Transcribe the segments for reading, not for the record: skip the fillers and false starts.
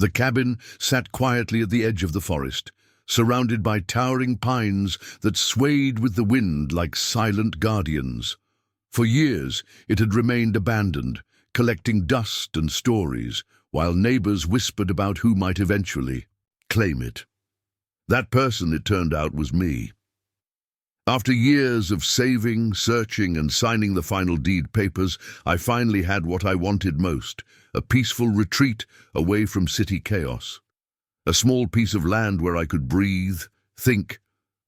The cabin sat quietly at the edge of the forest, surrounded by towering pines that swayed with the wind like silent guardians. For years, it had remained abandoned, collecting dust and stories, while neighbors whispered about who might eventually claim it. That person, it turned out, was me. After years of saving, searching, and signing the final deed papers, I finally had what I wanted most, a peaceful retreat away from city chaos. A small piece of land where I could breathe, think,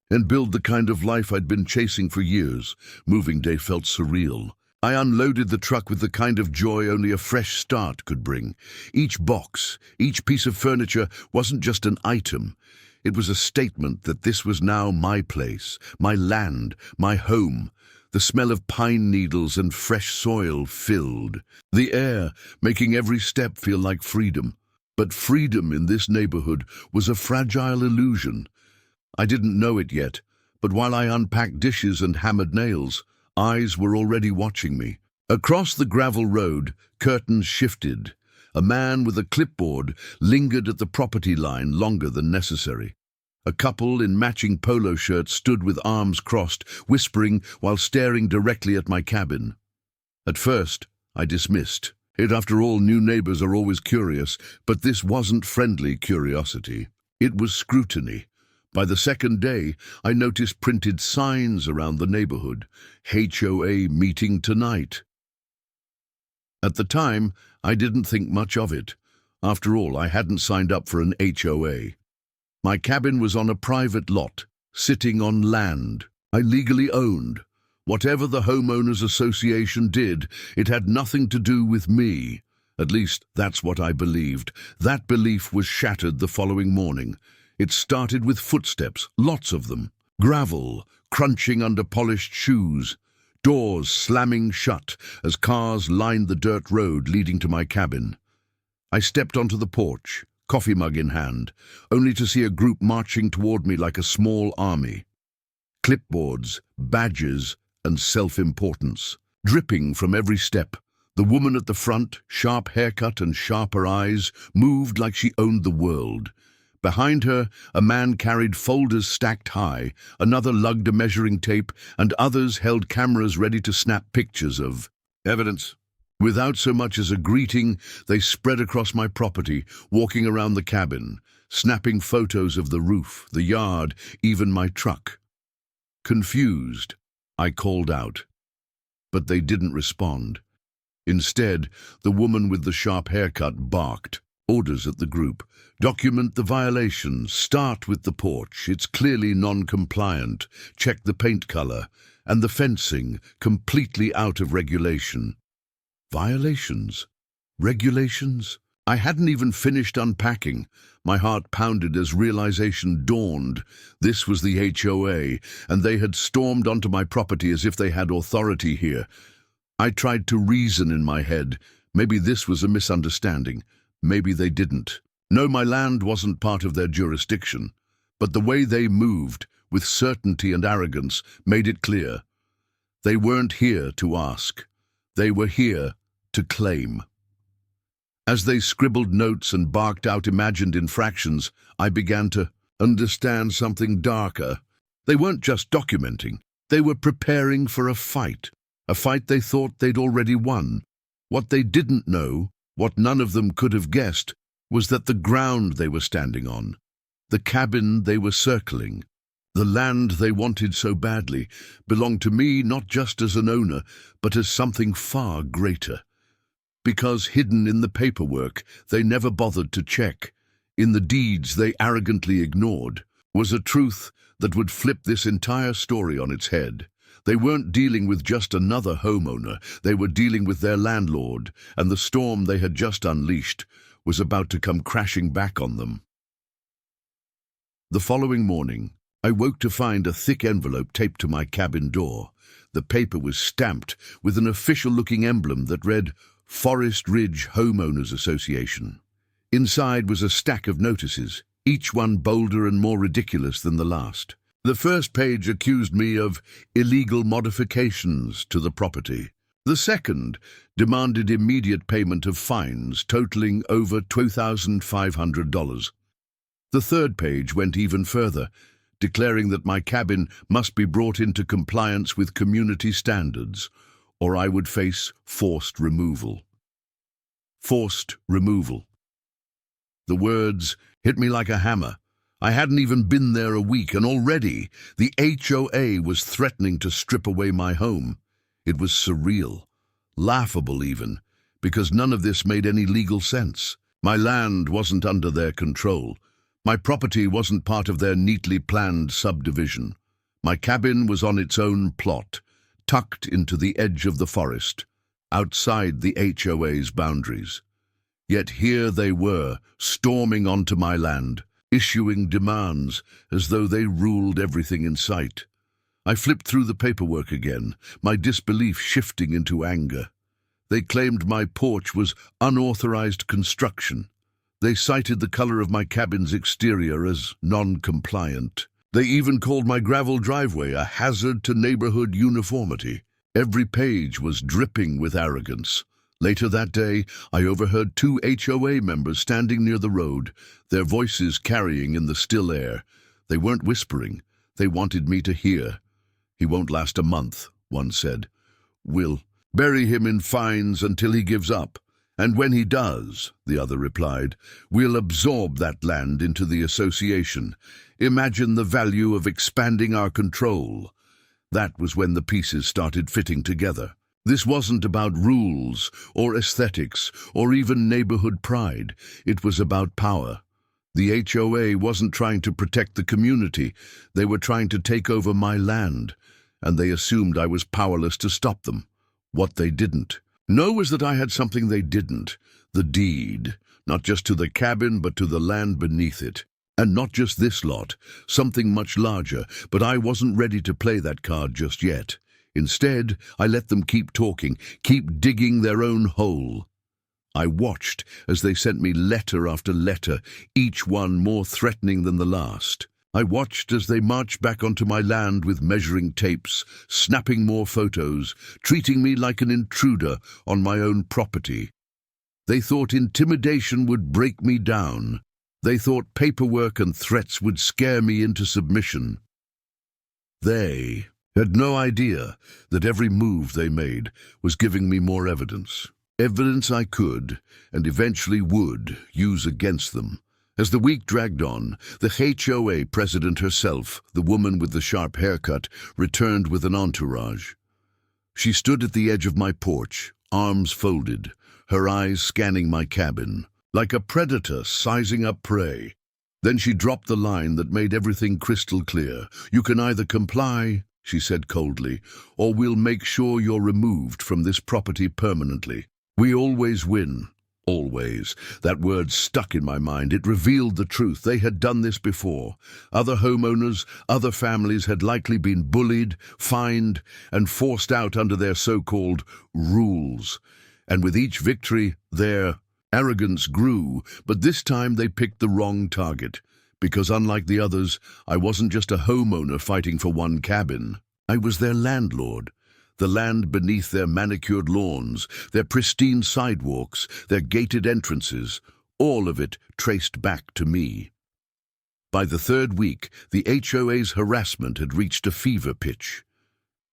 and build the kind of life I'd been chasing for years. Moving day felt surreal. I unloaded the truck with the kind of joy only a fresh start could bring. Each box, each piece of furniture wasn't just an item. It was a statement that this was now my place, my land, my home. The smell of pine needles and fresh soil filled the air, making every step feel like freedom. But freedom in this neighborhood was a fragile illusion. I didn't know it yet, but while I unpacked dishes and hammered nails, eyes were already watching me. Across the gravel road, curtains shifted. A man with a clipboard lingered at the property line longer than necessary. A couple in matching polo shirts stood with arms crossed, whispering while staring directly at my cabin. At first, I dismissed it. After all, new neighbors are always curious, but this wasn't friendly curiosity. It was scrutiny. By the second day, I noticed printed signs around the neighborhood. HOA meeting tonight. At the time, I didn't think much of it. After all, I hadn't signed up for an HOA. My cabin was on a private lot, sitting on land I legally owned. Whatever the homeowners association did, it had nothing to do with me. At least, that's what I believed. That belief was shattered the following morning. It started with footsteps, lots of them. Gravel, crunching under polished shoes. Doors slamming shut as cars lined the dirt road leading to my cabin. I stepped onto the porch, coffee mug in hand, only to see a group marching toward me like a small army. Clipboards, badges, and self-importance, dripping from every step. The woman at the front, sharp haircut and sharper eyes, moved like she owned the world. Behind her, a man carried folders stacked high, another lugged a measuring tape, and others held cameras ready to snap pictures of evidence. Without so much as a greeting, they spread across my property, walking around the cabin, snapping photos of the roof, the yard, even my truck. Confused, I called out, but they didn't respond. Instead, the woman with the sharp haircut barked orders at the group. Document the violations. Start with the porch. It's clearly non-compliant. Check the paint color. And the fencing, completely out of regulation. Violations? Regulations? I hadn't even finished unpacking. My heart pounded as realization dawned. This was the HOA, and they had stormed onto my property as if they had authority here. I tried to reason in my head. Maybe this was a misunderstanding. Maybe they didn't. No, my land wasn't part of their jurisdiction. But the way they moved, with certainty and arrogance, made it clear. They weren't here to ask. They were here to claim. As they scribbled notes and barked out imagined infractions, I began to understand something darker. They weren't just documenting. They were preparing for a fight they thought they'd already won. What they didn't know, what none of them could have guessed, was that the ground they were standing on, the cabin they were circling, the land they wanted so badly, belonged to me not just as an owner, but as something far greater. Because hidden in the paperwork they never bothered to check, in the deeds they arrogantly ignored, was a truth that would flip this entire story on its head. They weren't dealing with just another homeowner, they were dealing with their landlord, and the storm they had just unleashed was about to come crashing back on them. The following morning, I woke to find a thick envelope taped to my cabin door. The paper was stamped with an official-looking emblem that read, Forest Ridge Homeowners Association. Inside was a stack of notices, each one bolder and more ridiculous than the last. The first page accused me of illegal modifications to the property. The second demanded immediate payment of fines totaling over $2,500. The third page went even further, declaring that my cabin must be brought into compliance with community standards, or I would face forced removal. Forced removal. The words hit me like a hammer. I hadn't even been there a week, and already the HOA was threatening to strip away my home. It was surreal, laughable even, because none of this made any legal sense. My land wasn't under their control. My property wasn't part of their neatly planned subdivision. My cabin was on its own plot, tucked into the edge of the forest, outside the HOA's boundaries. Yet here they were, storming onto my land, issuing demands as though they ruled everything in sight. I flipped through the paperwork again, my disbelief shifting into anger. They claimed my porch was unauthorized construction. They cited the color of my cabin's exterior as non-compliant. They even called my gravel driveway a hazard to neighborhood uniformity. Every page was dripping with arrogance. Later that day, I overheard two HOA members standing near the road, their voices carrying in the still air. They weren't whispering. They wanted me to hear. "He won't last a month," one said. "We'll bury him in fines until he gives up. And when he does," the other replied, "we'll absorb that land into the association. Imagine the value of expanding our control." That was when the pieces started fitting together. This wasn't about rules or aesthetics or even neighborhood pride. It was about power. The HOA wasn't trying to protect the community. They were trying to take over my land, and they assumed I was powerless to stop them. What they didn't know was that I had something they didn't: the deed, not just to the cabin but to the land beneath it. And not just this lot, something much larger, but I wasn't ready to play that card just yet. Instead, I let them keep talking, keep digging their own hole. I watched as they sent me letter after letter, each one more threatening than the last. I watched as they marched back onto my land with measuring tapes, snapping more photos, treating me like an intruder on my own property. They thought intimidation would break me down. They thought paperwork and threats would scare me into submission. They had no idea that every move they made was giving me more evidence. Evidence I could, and eventually would, use against them. As the week dragged on, the HOA president herself, the woman with the sharp haircut, returned with an entourage. She stood at the edge of my porch, arms folded, her eyes scanning my cabin, like a predator sizing up prey. Then she dropped the line that made everything crystal clear. "You can either comply," she said coldly, "or we'll make sure you're removed from this property permanently." We always win. Always. That word stuck in my mind. It revealed the truth. They had done this before. Other homeowners, other families had likely been bullied, fined, and forced out under their so-called rules. And with each victory, their arrogance grew, but this time they picked the wrong target. Because unlike the others, I wasn't just a homeowner fighting for one cabin. I was their landlord. The land beneath their manicured lawns, their pristine sidewalks, their gated entrances, all of it traced back to me. By the third week, the HOA's harassment had reached a fever pitch.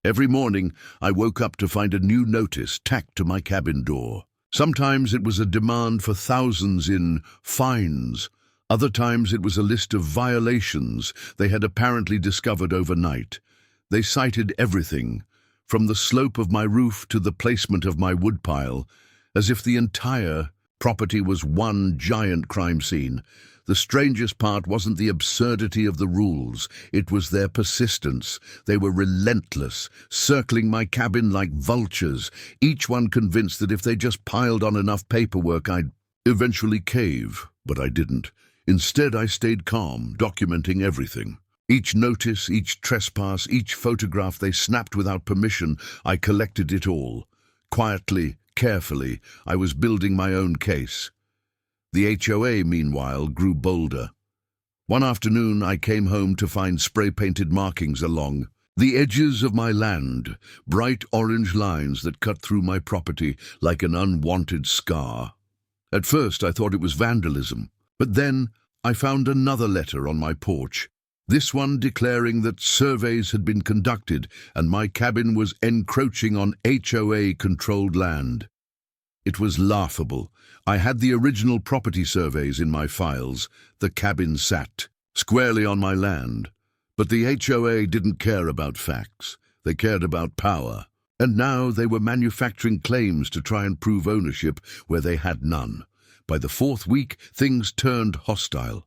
Every morning, I woke up to find a new notice tacked to my cabin door. Sometimes it was a demand for thousands in fines. Other times it was a list of violations they had apparently discovered overnight. They cited everything, from the slope of my roof to the placement of my woodpile, as if the entire property was one giant crime scene. The strangest part wasn't the absurdity of the rules, it was their persistence. They were relentless, circling my cabin like vultures, each one convinced that if they just piled on enough paperwork I'd eventually cave. But I didn't. Instead, I stayed calm, documenting everything. Each notice, each trespass, each photograph they snapped without permission, I collected it all. Quietly, carefully, I was building my own case. The HOA, meanwhile, grew bolder. One afternoon, I came home to find spray-painted markings along The edges of my land, bright orange lines that cut through my property like an unwanted scar. At first I thought it was vandalism, but then I found another letter on my porch, this one declaring that surveys had been conducted and my cabin was encroaching on HOA-controlled land. It was laughable. I had the original property surveys in my files. The cabin sat squarely on my land. But the HOA didn't care about facts. They cared about power. And now they were manufacturing claims to try and prove ownership where they had none. By the fourth week, things turned hostile.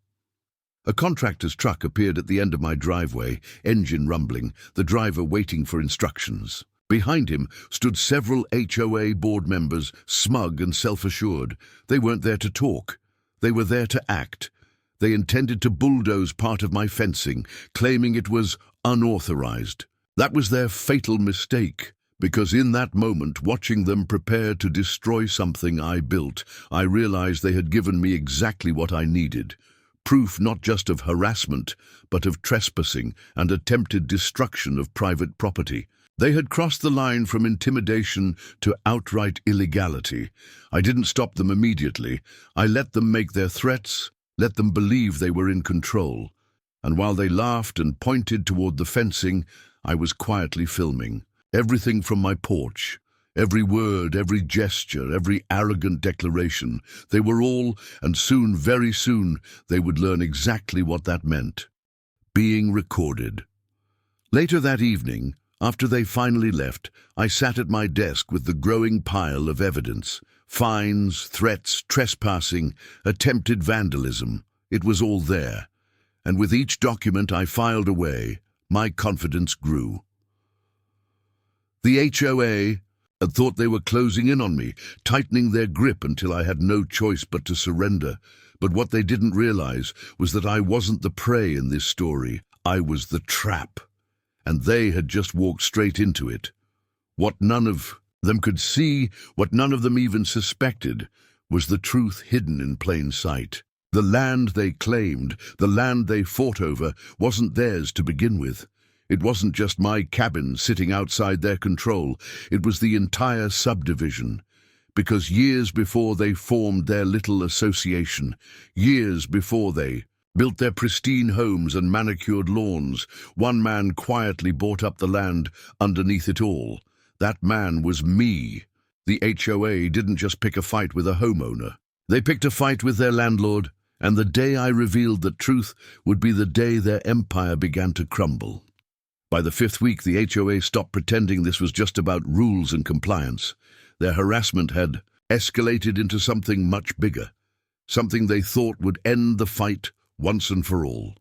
A contractor's truck appeared at the end of my driveway, engine rumbling, the driver waiting for instructions. Behind him stood several HOA board members, smug and self-assured. They weren't there to talk. They were there to act. They intended to bulldoze part of my fencing, claiming it was unauthorized. That was their fatal mistake, because in that moment, watching them prepare to destroy something I built, I realized they had given me exactly what I needed. Proof not just of harassment, but of trespassing and attempted destruction of private property. They had crossed the line from intimidation to outright illegality. I didn't stop them immediately. I let them make their threats, let them believe they were in control. And while they laughed and pointed toward the fencing, I was quietly filming. Everything from my porch, every word, every gesture, every arrogant declaration, they were all, and soon, very soon, they would learn exactly what that meant. Being recorded. Later that evening, after they finally left, I sat at my desk with the growing pile of evidence. Fines, threats, trespassing, attempted vandalism. It was all there. And with each document I filed away, my confidence grew. The HOA had thought they were closing in on me, tightening their grip until I had no choice but to surrender. But what they didn't realize was that I wasn't the prey in this story. I was the trap. And they had just walked straight into it. What none of them could see, what none of them even suspected, was the truth hidden in plain sight. The land they claimed, the land they fought over, wasn't theirs to begin with. It wasn't just my cabin sitting outside their control. It was the entire subdivision. Because years before they formed their little association, years before they built their pristine homes and manicured lawns, one man quietly bought up the land underneath it all. That man was me. The HOA didn't just pick a fight with a homeowner. They picked a fight with their landlord, and the day I revealed the truth would be the day their empire began to crumble. By the fifth week, the HOA stopped pretending this was just about rules and compliance. Their harassment had escalated into something much bigger, something they thought would end the fight once and for all.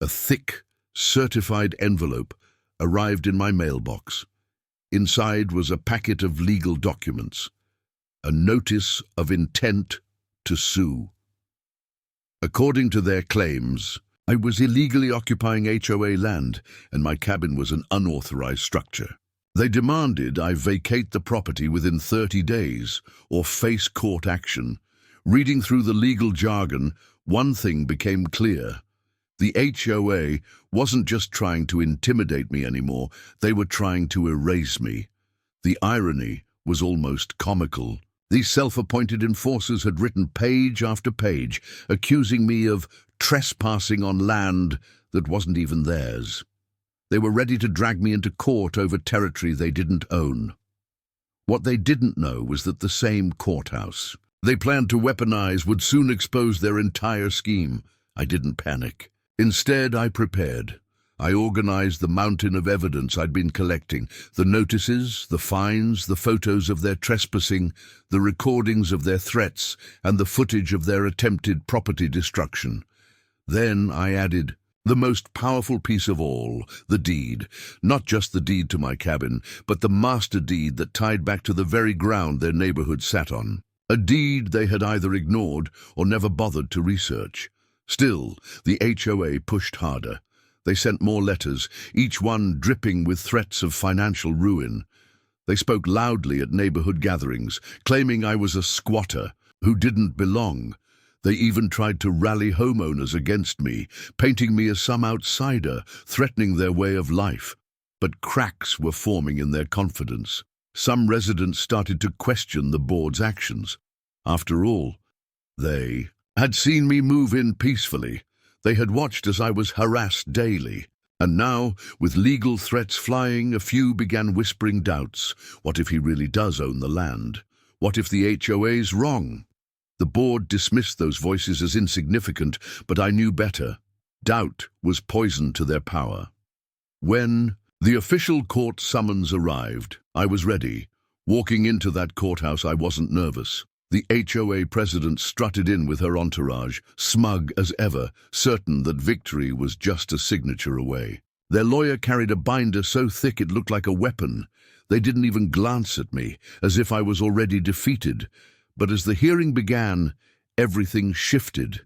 A thick, certified envelope arrived in my mailbox. Inside was a packet of legal documents, a notice of intent to sue. According to their claims, I was illegally occupying HOA land and my cabin was an unauthorized structure. They demanded I vacate the property within 30 days or face court action. Reading through the legal jargon, one thing became clear. The HOA wasn't just trying to intimidate me anymore, they were trying to erase me. The irony was almost comical. These self-appointed enforcers had written page after page, accusing me of trespassing on land that wasn't even theirs. They were ready to drag me into court over territory they didn't own. What they didn't know was that the same courthouse they planned to weaponize would soon expose their entire scheme. I didn't panic. Instead, I prepared. I organized the mountain of evidence I'd been collecting, the notices, the fines, the photos of their trespassing, the recordings of their threats, and the footage of their attempted property destruction. Then I added the most powerful piece of all, the deed. Not just the deed to my cabin, but the master deed that tied back to the very ground their neighborhood sat on. A deed they had either ignored or never bothered to research. Still, the HOA pushed harder. They sent more letters, each one dripping with threats of financial ruin. They spoke loudly at neighborhood gatherings, claiming I was a squatter who didn't belong. They even tried to rally homeowners against me, painting me as some outsider, threatening their way of life. But cracks were forming in their confidence. Some residents started to question the board's actions. After all, they had seen me move in peacefully. They had watched as I was harassed daily. And now, with legal threats flying, a few began whispering doubts. What if he really does own the land? What if the HOA's wrong? The board dismissed those voices as insignificant, but I knew better. Doubt was poison to their power. When the official court summons arrived, I was ready. Walking into that courthouse, I wasn't nervous. The HOA president strutted in with her entourage, smug as ever, certain that victory was just a signature away. Their lawyer carried a binder so thick it looked like a weapon. They didn't even glance at me, as if I was already defeated. But as the hearing began, everything shifted.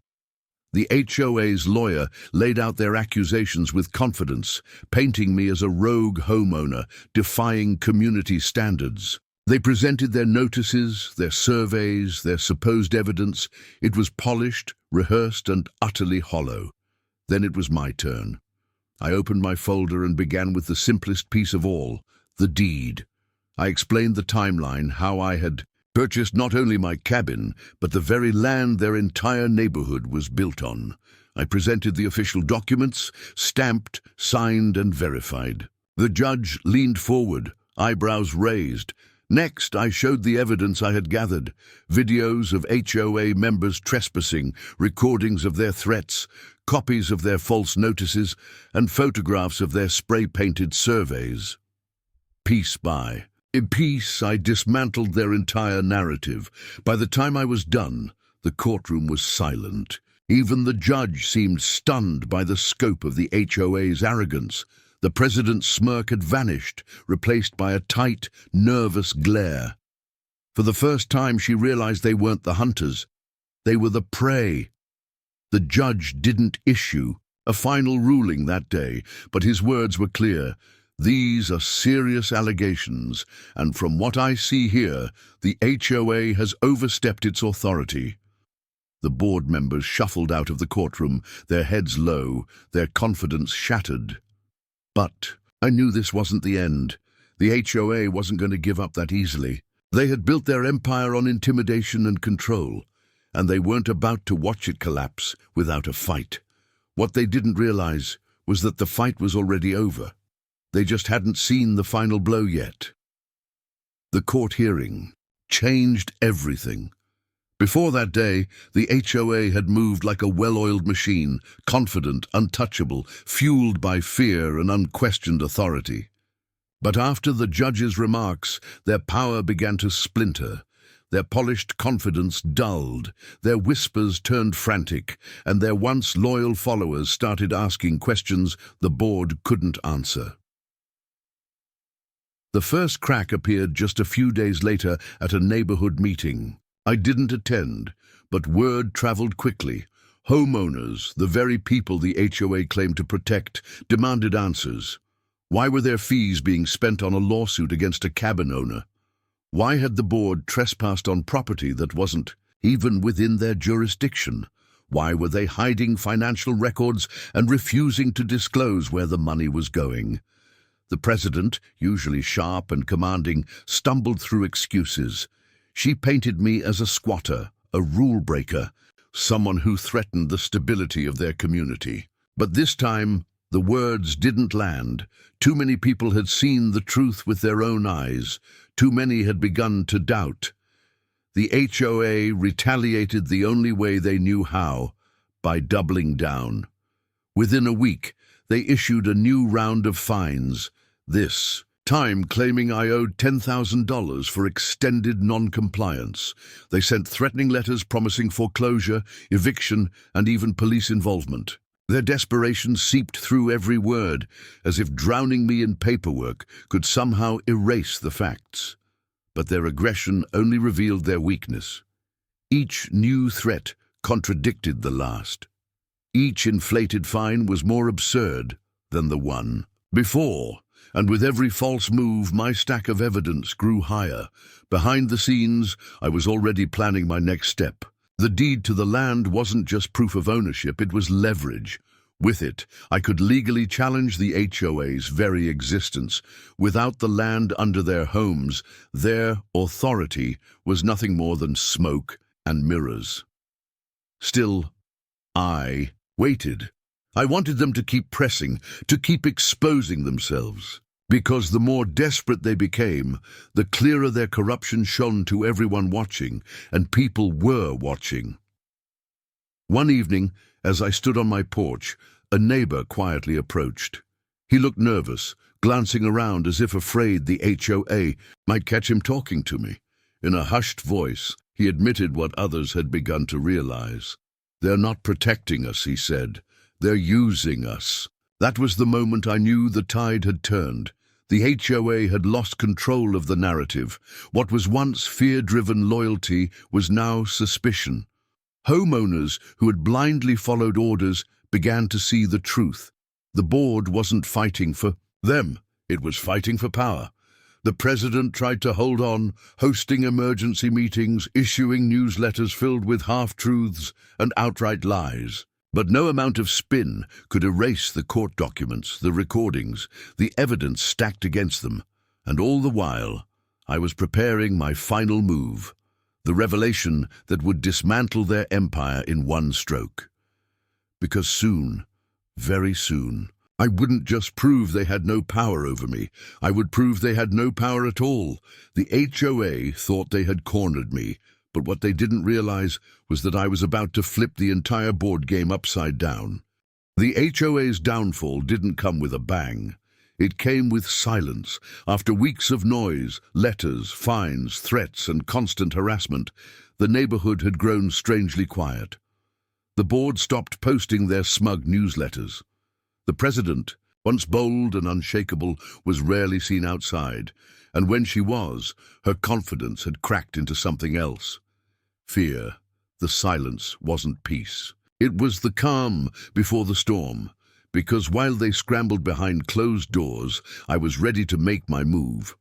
The HOA's lawyer laid out their accusations with confidence, painting me as a rogue homeowner, defying community standards. They presented their notices, their surveys, their supposed evidence. It was polished, rehearsed, and utterly hollow. Then it was my turn. I opened my folder and began with the simplest piece of all, the deed. I explained the timeline, how I had purchased not only my cabin, but the very land their entire neighborhood was built on. I presented the official documents, stamped, signed, and verified. The judge leaned forward, eyebrows raised. Next, I showed the evidence I had gathered, videos of HOA members trespassing, recordings of their threats, copies of their false notices, and photographs of their spray-painted surveys. Piece by piece, I dismantled their entire narrative. By the time I was done, the courtroom was silent. Even the judge seemed stunned by the scope of the HOA's arrogance. The president's smirk had vanished, replaced by a tight, nervous glare. For the first time, she realized they weren't the hunters. They were the prey. The judge didn't issue a final ruling that day, but his words were clear. These are serious allegations, and from what I see here, the HOA has overstepped its authority. The board members shuffled out of the courtroom, their heads low, their confidence shattered. But I knew this wasn't the end. The HOA wasn't going to give up that easily. They had built their empire on intimidation and control, and they weren't about to watch it collapse without a fight. What they didn't realize was that the fight was already over. They just hadn't seen the final blow yet. The court hearing changed everything. Before that day, the HOA had moved like a well-oiled machine, confident, untouchable, fueled by fear and unquestioned authority. But after the judge's remarks, their power began to splinter. Their polished confidence dulled, their whispers turned frantic, and their once loyal followers started asking questions the board couldn't answer. The first crack appeared just a few days later at a neighborhood meeting. I didn't attend, but word traveled quickly. Homeowners, the very people the HOA claimed to protect, demanded answers. Why were their fees being spent on a lawsuit against a cabin owner? Why had the board trespassed on property that wasn't even within their jurisdiction? Why were they hiding financial records and refusing to disclose where the money was going? The president, usually sharp and commanding, stumbled through excuses. She painted me as a squatter, a rule breaker, someone who threatened the stability of their community. But this time, the words didn't land. Too many people had seen the truth with their own eyes. Too many had begun to doubt. The HOA retaliated the only way they knew how, by doubling down. Within a week, they issued a new round of fines, this time claiming I owed $10,000 for extended non-compliance. They sent threatening letters promising foreclosure, eviction, and even police involvement. Their desperation seeped through every word, as if drowning me in paperwork could somehow erase the facts. But their aggression only revealed their weakness. Each new threat contradicted the last. Each inflated fine was more absurd than the one before, and with every false move, my stack of evidence grew higher. Behind the scenes, I was already planning my next step. The deed to the land wasn't just proof of ownership, it was leverage. With it, I could legally challenge the HOA's very existence. Without the land under their homes, their authority was nothing more than smoke and mirrors. Still, I waited. I wanted them to keep pressing, to keep exposing themselves. Because the more desperate they became, the clearer their corruption shone to everyone watching, and people were watching. One evening, as I stood on my porch, a neighbor quietly approached. He looked nervous, glancing around as if afraid the HOA might catch him talking to me. In a hushed voice, he admitted what others had begun to realize. "They're not protecting us," he said. "They're using us." That was the moment I knew the tide had turned. The HOA had lost control of the narrative. What was once fear-driven loyalty was now suspicion. Homeowners who had blindly followed orders began to see the truth. The board wasn't fighting for them, it was fighting for power. The president tried to hold on, hosting emergency meetings, issuing newsletters filled with half-truths and outright lies. But no amount of spin could erase the court documents, the recordings, the evidence stacked against them. And all the while, I was preparing my final move, the revelation that would dismantle their empire in one stroke. Because soon, very soon, I wouldn't just prove they had no power over me, I would prove they had no power at all. The HOA thought they had cornered me, but what they didn't realize was that I was about to flip the entire board game upside down. The HOA's downfall didn't come with a bang. It came with silence. After weeks of noise, letters, fines, threats, and constant harassment, the neighborhood had grown strangely quiet. The board stopped posting their smug newsletters. The president, once bold and unshakable, was rarely seen outside, and when she was, her confidence had cracked into something else. Fear. The silence wasn't peace. It was the calm before the storm, because while they scrambled behind closed doors, I was ready to make my move.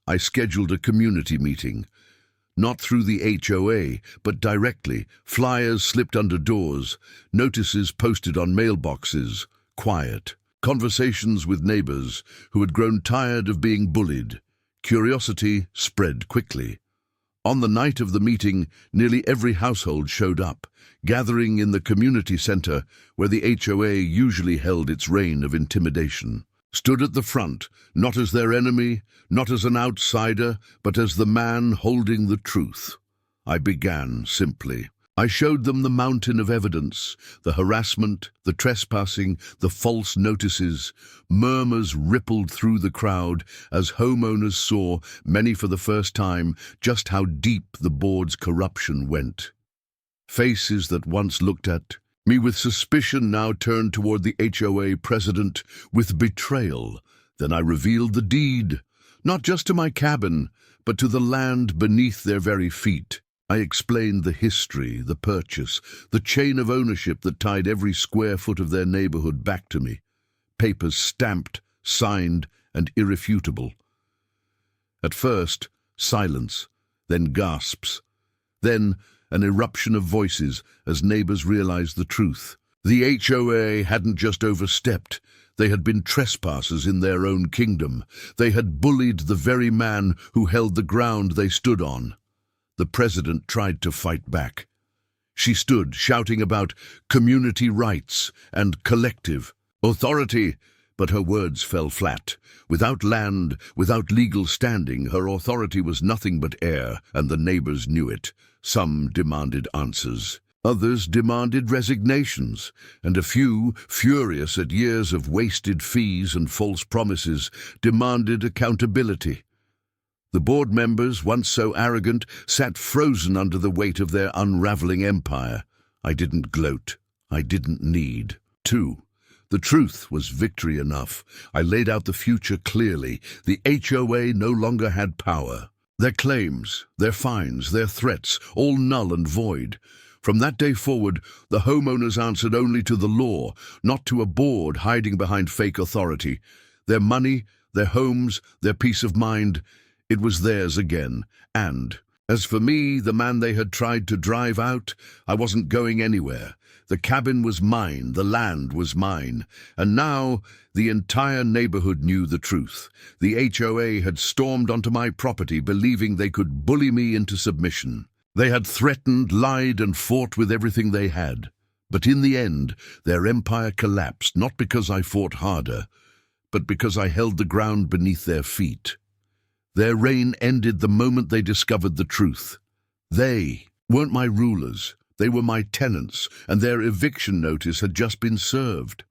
I scheduled a community meeting. Not through the HOA, but directly. Flyers slipped under doors, notices posted on mailboxes. Quiet. Conversations with neighbors who had grown tired of being bullied. Curiosity spread quickly. On the night of the meeting, nearly every household showed up, gathering in the community center where the HOA usually held its reign of intimidation. Stood at the front, not as their enemy, not as an outsider, but as the man holding the truth. I began simply. I showed them the mountain of evidence, the harassment, the trespassing, the false notices. Murmurs rippled through the crowd as homeowners saw, many for the first time, just how deep the board's corruption went. Faces that once looked at me with suspicion now turned toward the HOA president with betrayal. Then I revealed the deed, not just to my cabin, but to the land beneath their very feet. I explained the history, the purchase, the chain of ownership that tied every square foot of their neighborhood back to me. Papers stamped, signed, and irrefutable. At first, silence, then gasps. Then, an eruption of voices as neighbors realized the truth. The HOA hadn't just overstepped. They had been trespassers in their own kingdom. They had bullied the very man who held the ground they stood on. The president tried to fight back. She stood shouting about community rights and collective authority, but her words fell flat. Without land, without legal standing, her authority was nothing but air, and the neighbors knew it. Some demanded answers. Others demanded resignations, and a few, furious at years of wasted fees and false promises, demanded accountability. The board members, once so arrogant, sat frozen under the weight of their unraveling empire. I didn't gloat. I didn't need to. The truth was victory enough. I laid out the future clearly. The HOA no longer had power. Their claims, their fines, their threats, all null and void. From that day forward, the homeowners answered only to the law, not to a board hiding behind fake authority. Their money, their homes, their peace of mind, it was theirs again, and As for me, the man they had tried to drive out, I wasn't going anywhere. The cabin was mine, the land was mine, and now the entire neighborhood knew the truth. The HOA had stormed onto my property, believing they could bully me into submission. They had threatened, lied, and fought with everything they had. But in the end, their empire collapsed, not because I fought harder, but because I held the ground beneath their feet. Their reign ended the moment they discovered the truth. They weren't my rulers, they were my tenants, and their eviction notice had just been served.